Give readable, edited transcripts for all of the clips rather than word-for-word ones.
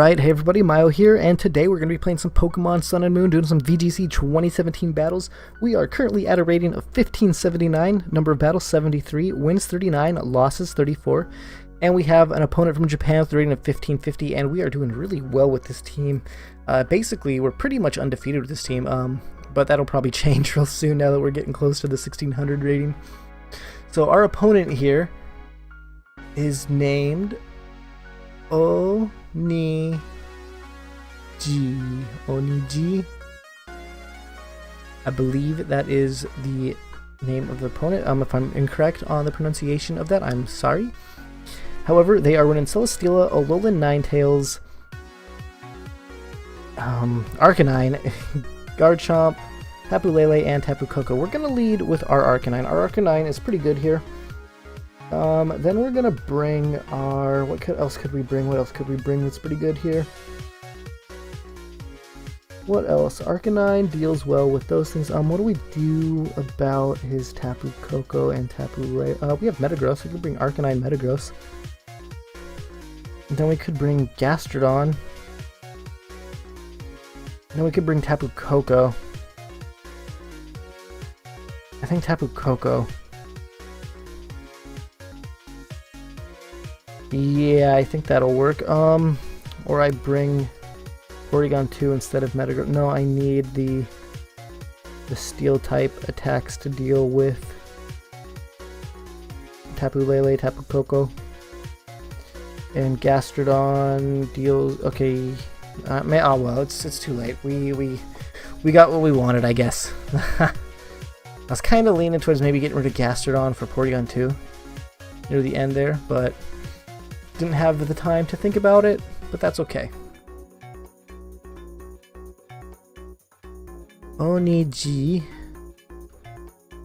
Alright, hey everybody, Myo here, and today we're going to be playing some Pokemon Sun and Moon, doing some VGC 2017 battles. We are currently at a rating of 1579, number of battles 73, wins 39, losses 34, and we have an opponent from Japan with a rating of 1550, and we are doing really well with this team. Basically, we're pretty much undefeated with this team, but that'll probably change real soon now that we're getting close to the 1600 rating. So our opponent here is named Oniji. I believe that is the name of the opponent. If I'm incorrect on the pronunciation of that, I'm sorry. However, they are running Celesteela, Alolan Ninetales, Arcanine, Garchomp, Tapu Lele, and Tapu Koko. We're going to lead with our Arcanine. Our Arcanine is pretty good here. Then we're gonna bring our... What else could we bring that's pretty good here? What else? Arcanine deals well with those things. What do we do about his Tapu Koko and Tapu Lele? We have Metagross. We could bring Arcanine Metagross. And then we could bring Gastrodon. And then we could bring Tapu Koko. I think Tapu Koko. Yeah, I think that'll work. Or I bring Porygon 2 instead of Metagross. No, I need the steel type attacks to deal with Tapu Lele, Tapu Koko. And Gastrodon deals... Okay. Oh well, it's too late. We got what we wanted, I guess. I was kind of leaning towards maybe getting rid of Gastrodon for Porygon 2 near the end there, but didn't have the time to think about it, but that's okay. Oniji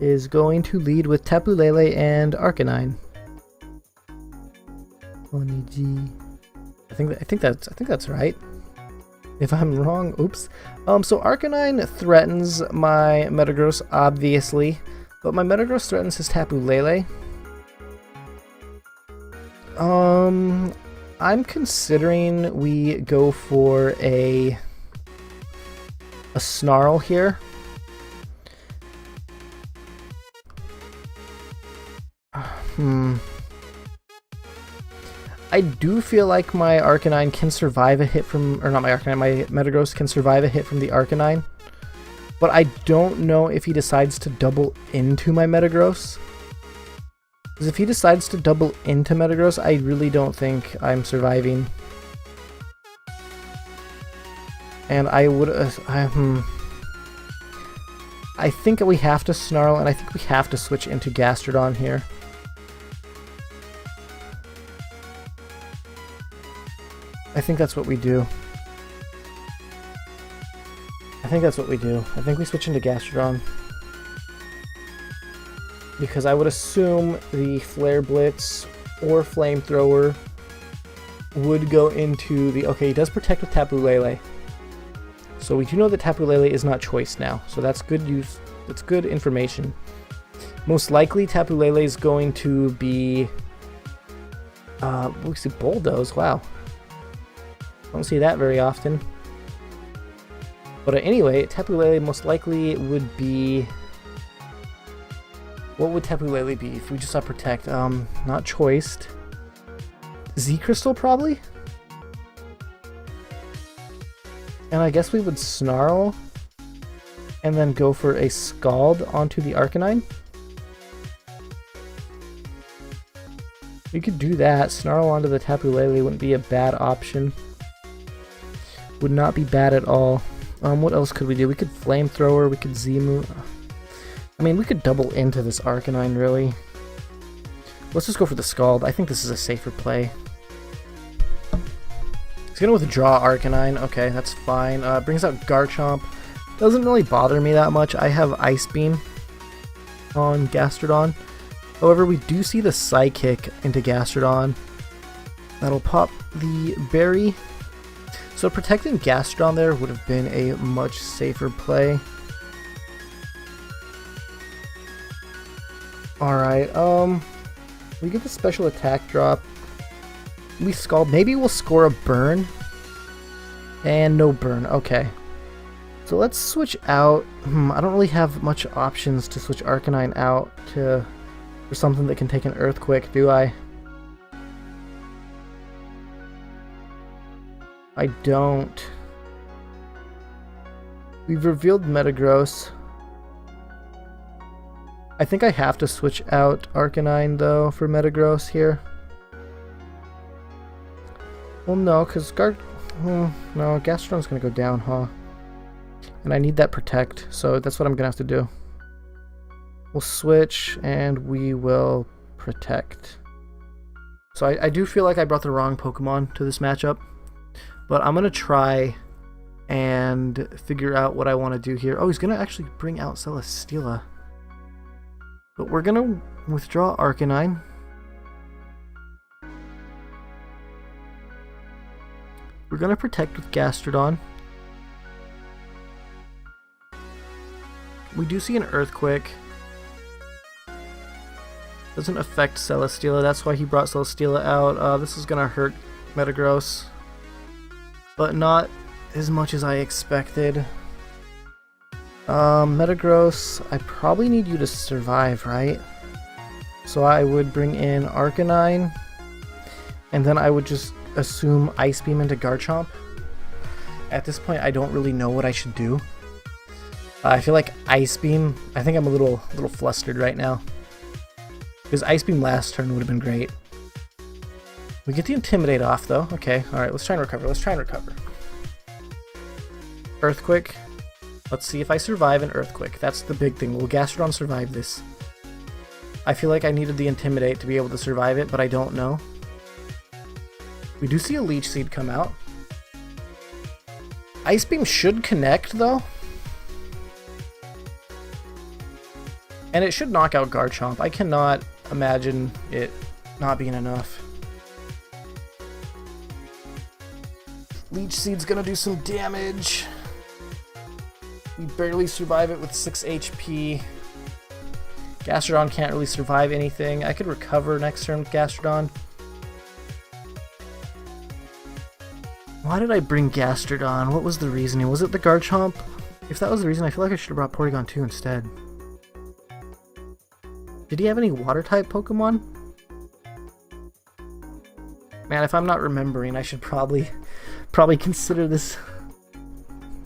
is going to lead with Tapu Lele and Arcanine. Oniji. I think that's right. If I'm wrong, oops. So Arcanine threatens my Metagross, obviously, but my Metagross threatens his Tapu Lele. I'm considering we go for a Snarl here. I do feel like my Arcanine can survive a hit from, or not my Arcanine, my Metagross can survive a hit from the Arcanine, but I don't know if he decides to double into my Metagross. Because if he decides to double into Metagross, I really don't think I'm surviving. And I would... I think we have to Snarl, and I think we have to switch into Gastrodon here. I think that's what we do. I think we switch into Gastrodon. Because I would assume the Flare Blitz or Flamethrower would go into the... Okay, he does protect with Tapu Lele. So we do know that Tapu Lele is not choice now. So that's good use. That's good information. Most likely Tapu Lele is going to be... we see Bulldoze, wow. Don't see that very often. But anyway, Tapu Lele most likely would be... What would Tapu Lele be if we just saw Protect? Not choiced. Z-Crystal, probably? And I guess we would Snarl and then go for a Scald onto the Arcanine. We could do that. Snarl onto the Tapu Lele wouldn't be a bad option. Would not be bad at all. What else could we do? We could Flamethrower, we could Z-Move. I mean, we could double into this Arcanine, really. Let's just go for the Scald. I think this is a safer play. He's gonna withdraw Arcanine. Okay, that's fine. Brings out Garchomp. Doesn't really bother me that much. I have Ice Beam on Gastrodon. However, we do see the Psychic into Gastrodon. That'll pop the Berry. So protecting Gastrodon there would have been a much safer play. Alright, we get the special attack drop. We Scald. Maybe we'll score a burn And no burn, okay. So let's switch out. I don't really have much options to switch Arcanine out for something that can take an Earthquake, do I? I don't. We've revealed Metagross. I think I have to switch out Arcanine though for Metagross here. Well, no, because no, Gastrodon's gonna go down, huh? And I need that Protect, so that's what I'm gonna have to do. We'll switch and we will Protect. So I do feel like I brought the wrong Pokemon to this matchup, but I'm gonna try and figure out what I want to do here. Oh, he's gonna actually bring out Celesteela. But we're gonna withdraw Arcanine. We're gonna Protect with Gastrodon. We do see an Earthquake. Doesn't affect Celesteela, that's why he brought Celesteela out. This is gonna hurt Metagross, but not as much as I expected. Metagross, I probably need you to survive, right? So I would bring in Arcanine, and then I would just assume Ice Beam into Garchomp. At this point, I don't really know what I should do. I feel like Ice Beam, I think I'm a little flustered right now. Because Ice Beam last turn would have been great. We get the Intimidate off though. Okay, alright, let's try and recover. Earthquake. Let's see if I survive an Earthquake. That's the big thing. Will Gastrodon survive this? I feel like I needed the Intimidate to be able to survive it, but I don't know. We do see a Leech Seed come out. Ice Beam should connect though. And it should knock out Garchomp. I cannot imagine it not being enough. Leech Seed's gonna do some damage. We barely survive it with 6 HP. Gastrodon can't really survive anything. I could recover next turn with Gastrodon. Why did I bring Gastrodon? What was the reasoning? Was it the Garchomp? If that was the reason, I feel like I should have brought Porygon 2 instead. Did he have any Water-type Pokemon? Man, if I'm not remembering, I should probably consider this.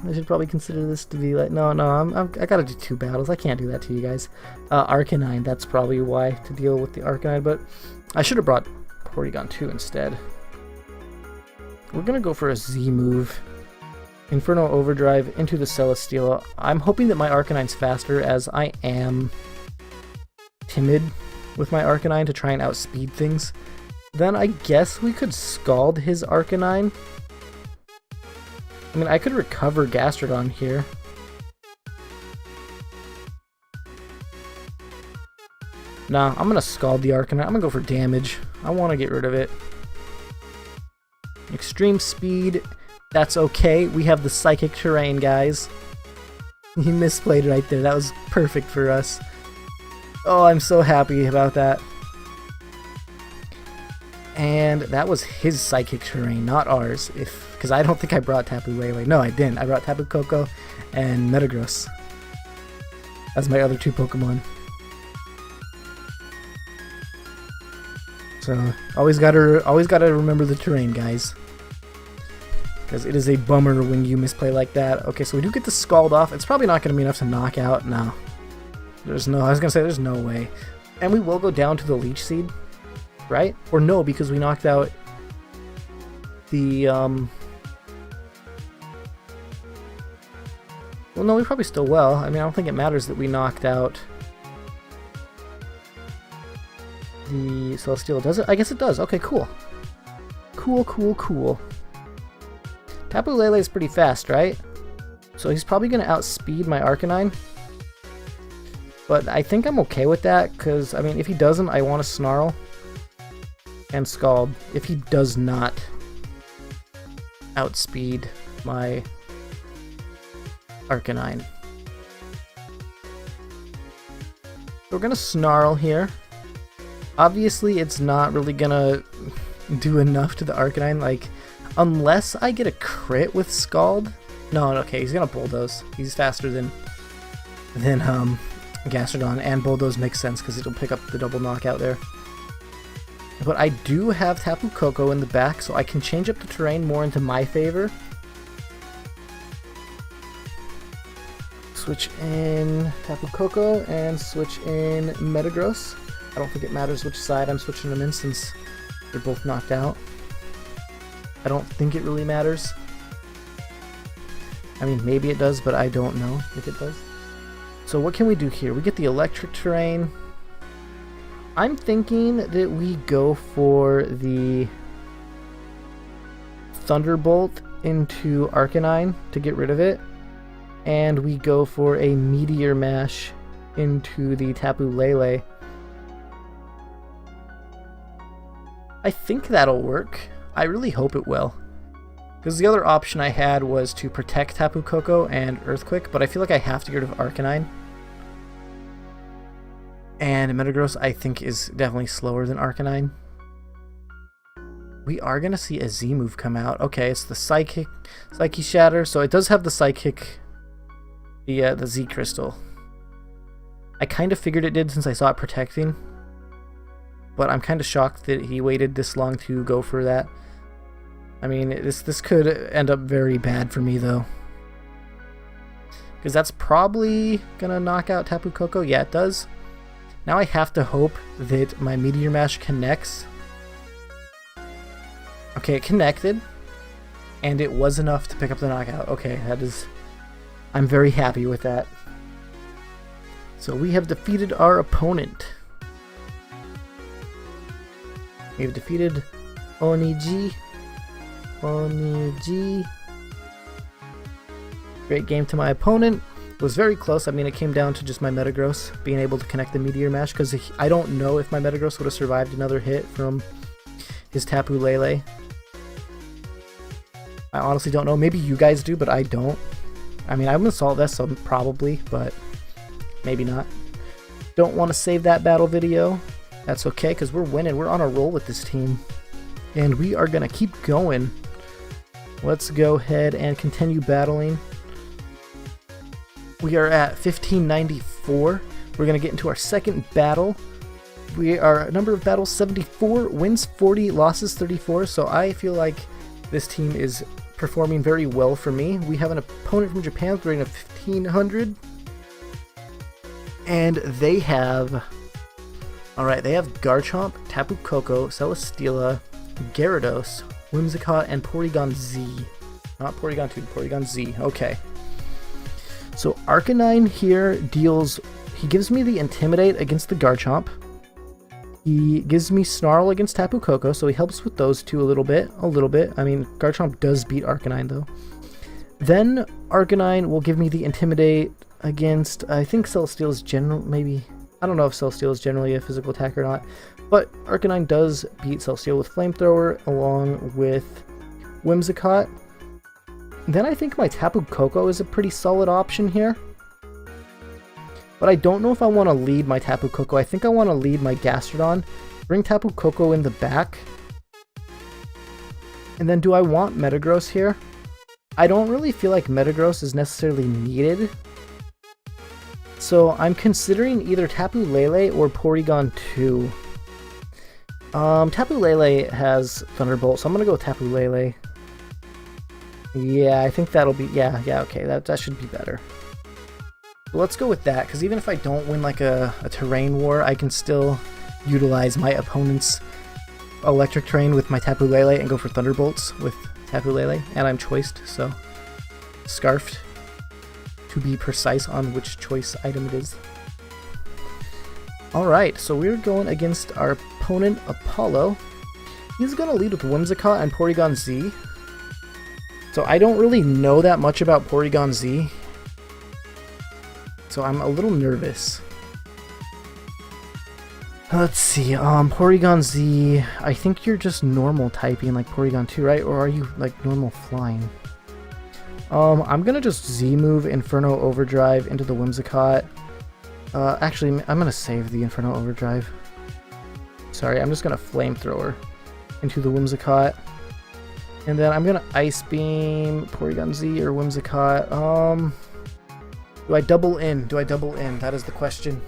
I should probably consider this to be like, no, I gotta do 2 battles. I can't do that to you guys. Arcanine, that's probably why, to deal with the Arcanine, but I should have brought Porygon 2 instead. We're gonna go for a Z move. Inferno Overdrive into the Celesteela. I'm hoping that my Arcanine's faster, as I am timid with my Arcanine to try and outspeed things. Then I guess we could Scald his Arcanine. I mean, I could recover Gastrodon here. Nah, I'm gonna Scald the Arcanine. I'm gonna go for damage. I want to get rid of it. Extreme Speed. That's okay. We have the Psychic Terrain, guys. He misplayed right there. That was perfect for us. Oh, I'm so happy about that. And that was his Psychic Terrain, not ours. Because I don't think I brought Tapu Lele. No, I didn't. I brought Tapu Koko and Metagross as my other 2 Pokemon. So always gotta remember the terrain, guys. Because it is a bummer when you misplay like that. Okay, so we do get the Scald off. It's probably not gonna be enough to knock out. No. I was gonna say there's no way. And we will go down to the Leech Seed, right? Or no, because we knocked out the well, no, we probably still will. I mean, I don't think it matters that we knocked out the Celesteela, does it? I guess it does. Okay, cool. Cool. Tapu Lele is pretty fast, right? So he's probably gonna outspeed my Arcanine. But I think I'm okay with that, because, I mean, if he doesn't, I want to Snarl and Scald. If he does not outspeed my Arcanine. So we're going to Snarl here. Obviously, it's not really going to do enough to the Arcanine. Like, Unless I get a crit with Scald. No, okay, he's gonna Bulldoze. He's faster than Gastrodon, and Bulldoze makes sense because it'll pick up the double knockout there. But I do have Tapu Koko in the back, so I can change up the terrain more into my favor. Switch in Tapu Koko and switch in Metagross. I don't think it matters which side I'm switching them in since they're both knocked out. I don't think it really matters. I mean, maybe it does, but I don't know if it does. So what can we do here? We get the electric terrain. I'm thinking that we go for the Thunderbolt into Arcanine to get rid of it. And we go for a Meteor Mash into the Tapu Lele. I think that'll work. I really hope it will. Because the other option I had was to protect Tapu Koko and Earthquake, but I feel like I have to get rid of Arcanine. And Metagross, I think, is definitely slower than Arcanine. We are going to see a Z move come out. Okay, it's the Psyche Shatter, so it does have the Psychic, the Z Crystal. I kind of figured it did since I saw it protecting. But I'm kind of shocked that he waited this long to go for that. I mean, this could end up very bad for me, though. Because that's probably going to knock out Tapu Koko. Yeah, it does. Now I have to hope that my Meteor Mash connects. Okay, it connected. And it was enough to pick up the knockout. Okay, that is... I'm very happy with that. So we have defeated our opponent. We have defeated Oniji. Great game to my opponent. It was very close. I mean, it came down to just my Metagross being able to connect the Meteor Mash, because I don't know if my Metagross would have survived another hit from his Tapu Lele. I honestly don't know. Maybe you guys do, but I don't. I mean, I'm gonna Assault Vest, so probably, but maybe not. Don't want to save that battle video. That's okay, because we're winning. We're on a roll with this team. And we are gonna keep going. Let's go ahead and continue battling. We are at 1594. We're going to get into our second battle. We are number of battles 74, wins 40, losses 34. So I feel like this team is performing very well for me. We have an opponent from Japan with a rating of 1500. And they have... Alright, they have Garchomp, Tapu Koko, Celesteela, Gyarados, Whimsicott, and Porygon Z. Not Porygon 2, Porygon Z. Okay. So Arcanine here deals... He gives me the Intimidate against the Garchomp. He gives me Snarl against Tapu Koko, so he helps with those two a little bit. I mean, Garchomp does beat Arcanine, though. Then Arcanine will give me the Intimidate against... I think Celesteela is general... Maybe... I don't know if Celesteela is generally a physical attack or not. But Arcanine does beat Celesteela with Flamethrower, along with Whimsicott. Then I think my Tapu Koko is a pretty solid option here. But I don't know if I want to lead my Tapu Koko. I think I want to lead my Gastrodon. Bring Tapu Koko in the back. And then do I want Metagross here? I don't really feel like Metagross is necessarily needed. So I'm considering either Tapu Lele or Porygon 2. Tapu Lele has Thunderbolt, so I'm going to go with Tapu Lele. Yeah, I think that'll be... Yeah, okay, that should be better. So let's go with that, because even if I don't win like a terrain war, I can still utilize my opponent's electric terrain with my Tapu Lele and go for Thunderbolts with Tapu Lele, and I'm choiced, so Scarfed, to be precise on which choice item it is. Alright, so we're going against our opponent, Apollo. He's going to lead with Whimsicott and Porygon Z. So I don't really know that much about Porygon Z. So I'm a little nervous. Let's see, Porygon Z, I think you're just normal typing like Porygon 2, right? Or are you like normal flying? I'm gonna just Z-move Inferno Overdrive into the Whimsicott. Actually, I'm gonna save the Inferno Overdrive. Sorry, I'm just gonna Flamethrower into the Whimsicott. And then I'm gonna Ice Beam Porygon Z or Whimsicott. Do I double in? Do I double in? That is the question.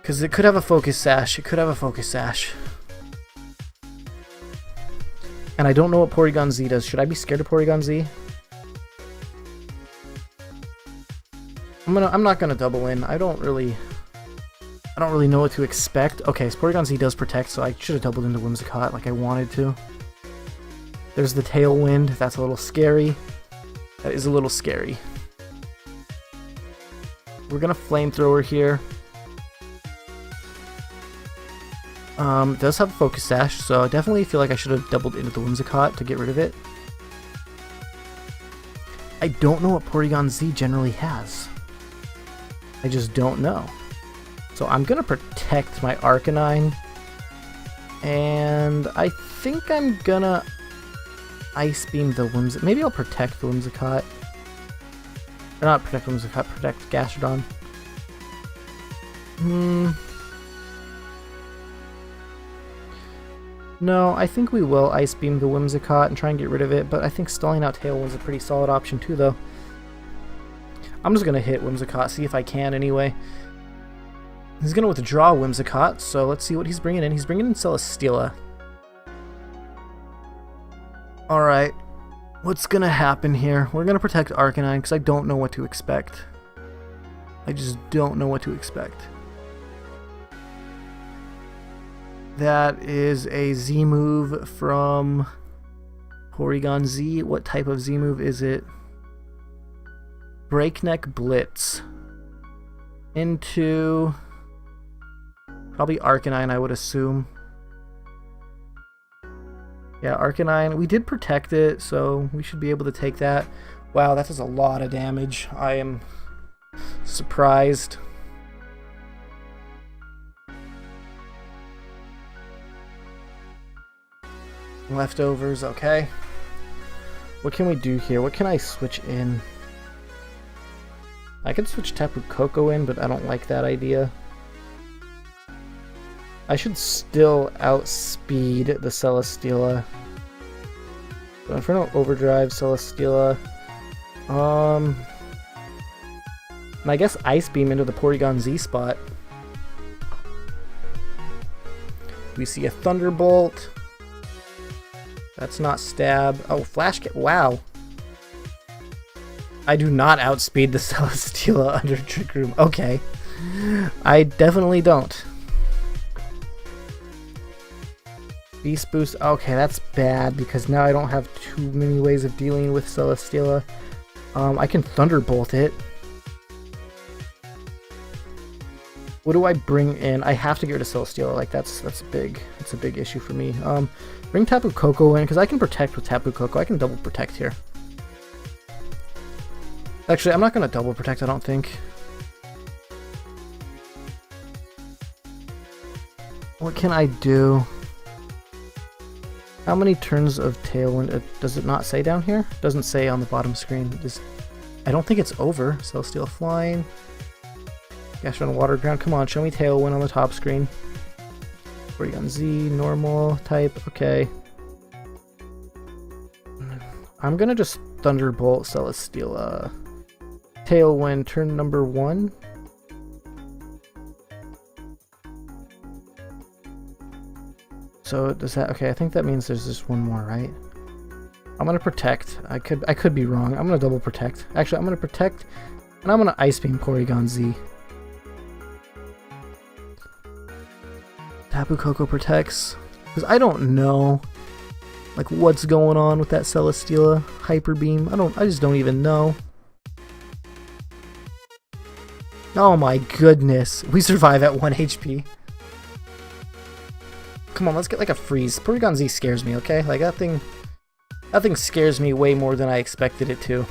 Because it could have a Focus Sash. It could have a Focus Sash. And I don't know what Porygon Z does. Should I be scared of Porygon Z? I'm not gonna double in. I don't really know what to expect. Okay, so Porygon Z does protect, so I should have doubled into Whimsicott like I wanted to. There's the Tailwind. That's a little scary. That is a little scary. We're gonna Flamethrower here. It does have a Focus Sash, so I definitely feel like I should have doubled into the Whimsicott to get rid of it. I don't know what Porygon Z generally has. I just don't know. So I'm gonna protect my Arcanine. And I think I'm gonna Ice Beam the Whimsicott. Maybe I'll protect the Whimsicott. Or not protect Whimsicott, protect Gastrodon. No, I think we will Ice Beam the Whimsicott and try and get rid of it, but I think stalling out Tailwind's a pretty solid option too, though. I'm just going to hit Whimsicott, see if I can anyway. He's going to withdraw Whimsicott, so let's see what he's bringing in. He's bringing in Celesteela. Alright, what's going to happen here? We're going to protect Arcanine because I don't know what to expect. I just don't know what to expect. That is a Z move from Porygon Z. What type of Z move is it? Breakneck Blitz. Into probably Arcanine, I would assume. Yeah, Arcanine. We did protect it, so we should be able to take that. Wow, that does a lot of damage. I am surprised. Leftovers, okay. What can we do here? What can I switch in? I could switch Tapu Koko in, but I don't like that idea. I should still outspeed the Celesteela. So Inferno Overdrive, Celesteela. And I guess Ice Beam into the Porygon Z spot. We see a Thunderbolt. That's not Stab. Oh, Flash Kick. Wow. I do not outspeed the Celesteela under Trick Room. Okay. I definitely don't. Beast Boost. Okay, that's bad because now I don't have too many ways of dealing with Celesteela. I can Thunderbolt it. What do I bring in? I have to get rid of Celesteela. Like that's big. It's a big issue for me. Bring Tapu Koko in because I can protect with Tapu Koko. I can double protect here. Actually, I'm not gonna double protect. I don't think. What can I do? How many turns of Tailwind? Does it not say down here? Doesn't say on the bottom screen. I don't think it's over. Celesteela flying. Gastrodon Water Ground. Come on, show me Tailwind on the top screen. Porygon Z, normal type. Okay. I'm gonna just Thunderbolt Celesteela. Tailwind, turn number 1. So does that? Okay, I think that means there's just one more, right? I'm gonna protect. I could be wrong. I'm gonna double protect. Actually, I'm gonna protect, and I'm gonna Ice Beam Porygon Z. Tapu Koko protects because I don't know like what's going on with that Celesteela Hyper Beam. I just don't even know. Oh my goodness, we survive at 1 HP. Come on, let's get like a freeze. Porygon Z scares me, okay? Like that thing scares me way more than I expected it to.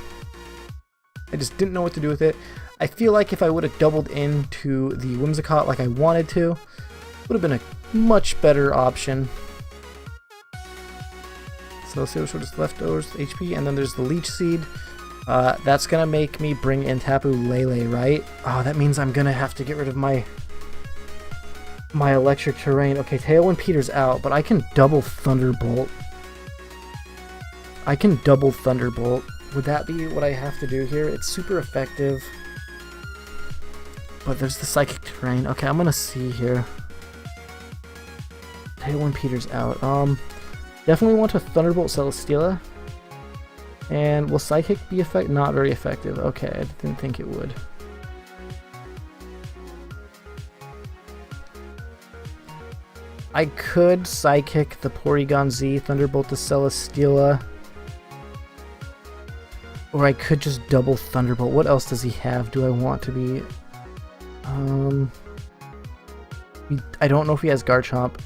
I just didn't know what to do with it. I feel like if I would have doubled into the Whimsicott like I wanted to, would have been a much better option. So let's see what's just leftovers, HP, and then there's the Leech Seed. That's gonna make me bring in Tapu Lele, right? Oh, that means I'm gonna have to get rid of my Electric Terrain. Okay, Tailwind Peter's out, but I can double Thunderbolt. I can double Thunderbolt. Would that be what I have to do here? It's super effective. But there's the Psychic Terrain. Okay, I'm gonna see here. Tailwind Peter's out. Definitely want to Thunderbolt Celesteela. And will Psychic be effective? Not very effective. Okay, I didn't think it would. I could Psychic the Porygon Z, Thunderbolt the Celesteela. Or I could just double Thunderbolt. What else does he have? Do I want to be... I don't know if he has Garchomp.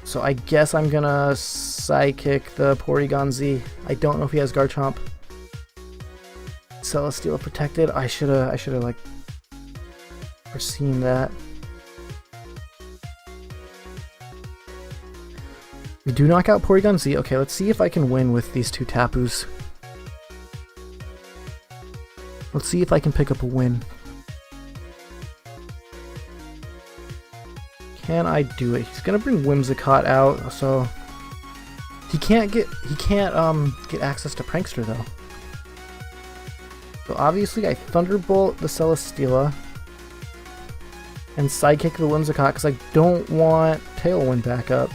So I guess I'm gonna Psychic the Porygon Z. I don't know if he has Garchomp. Celesteela protected. I should've like foreseen that. We do knock out Porygon Z. Okay, let's see if I can win with these two Tapus. Let's see if I can pick up a win. Can I do it? He's gonna bring Whimsicott out, so he can't get access to Prankster though. So obviously I Thunderbolt the Celesteela and Psychic the Whimsicott because I don't want Tailwind back up.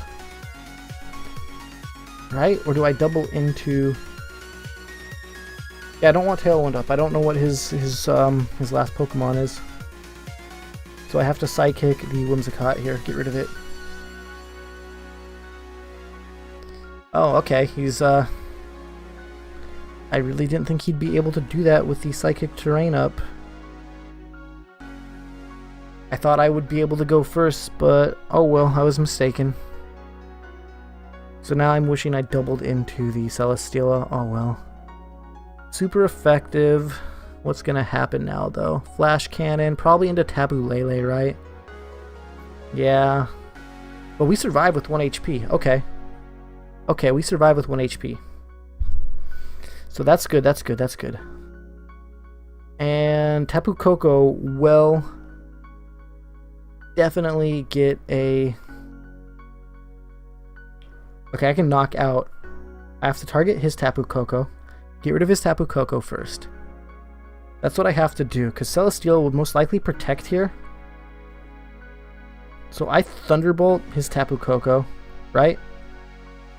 Right? Or do I double into... Yeah, I don't want Tailwind up. I don't know what his last Pokemon is. So I have to Psychic the Whimsicott here. Get rid of it. Oh, okay. He's, I really didn't think he'd be able to do that with the Psychic Terrain up. I thought I would be able to go first, but oh well, I was mistaken. So now I'm wishing I doubled into the Celesteela. Oh well. Super effective. What's gonna happen now though? Flash Cannon, probably into Tapu Lele, right? Yeah. But we survive with 1 HP. Okay. Okay, we survive with 1 HP. So that's good, that's good, that's good. And Tapu Koko will definitely get a... Okay, I can knock out... I have to target his Tapu Koko. Get rid of his Tapu Koko first. That's what I have to do, because Celesteela will most likely protect here. So I Thunderbolt his Tapu Koko, right?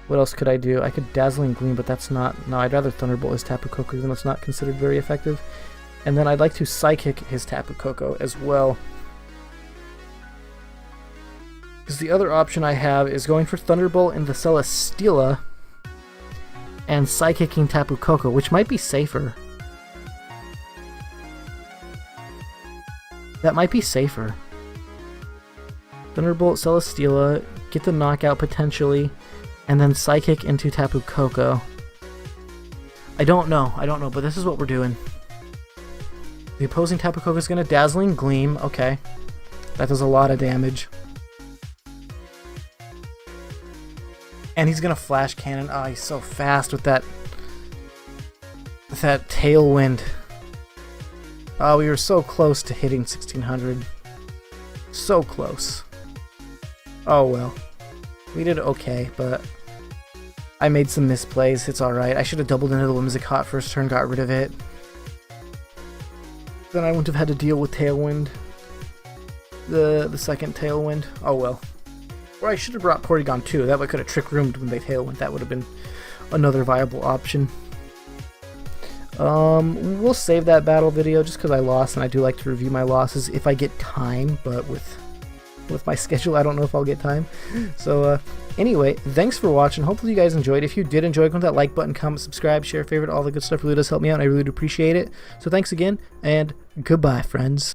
What else could I do? I could Dazzling Gleam, but that's not... No, I'd rather Thunderbolt his Tapu Koko, even though it's not considered very effective. And then I'd like to Psychic his Tapu Koko as well. Because the other option I have is going for Thunderbolt in the Celesteela and Psychicking Tapu Koko, which might be safer. That might be safer. Thunderbolt Celesteela, get the knockout potentially, and then Psychic into Tapu Koko. I don't know, but this is what we're doing. The opposing Tapu Koko is going to Dazzling Gleam. Okay. That does a lot of damage. And he's going to Flash Cannon. Oh, he's so fast with that Tailwind. Oh, we were so close to hitting 1600. So close. Oh well. We did okay, but I made some misplays. It's alright. I should have doubled into the Whimsicott first turn, got rid of it. Then I wouldn't have had to deal with Tailwind. The second Tailwind. Oh well. Or I should have brought Porygon 2. That way I could have Trick Roomed when they Tailwind. That would have been another viable option. We'll save that battle video just because I lost, and I do like to review my losses if I get time, but with my schedule, I don't know if I'll get time. So, anyway, thanks for watching. Hopefully you guys enjoyed. If you did enjoy, click that like button, comment, subscribe, share, favorite, all the good stuff really does help me out, and I really do appreciate it. So thanks again, and goodbye, friends.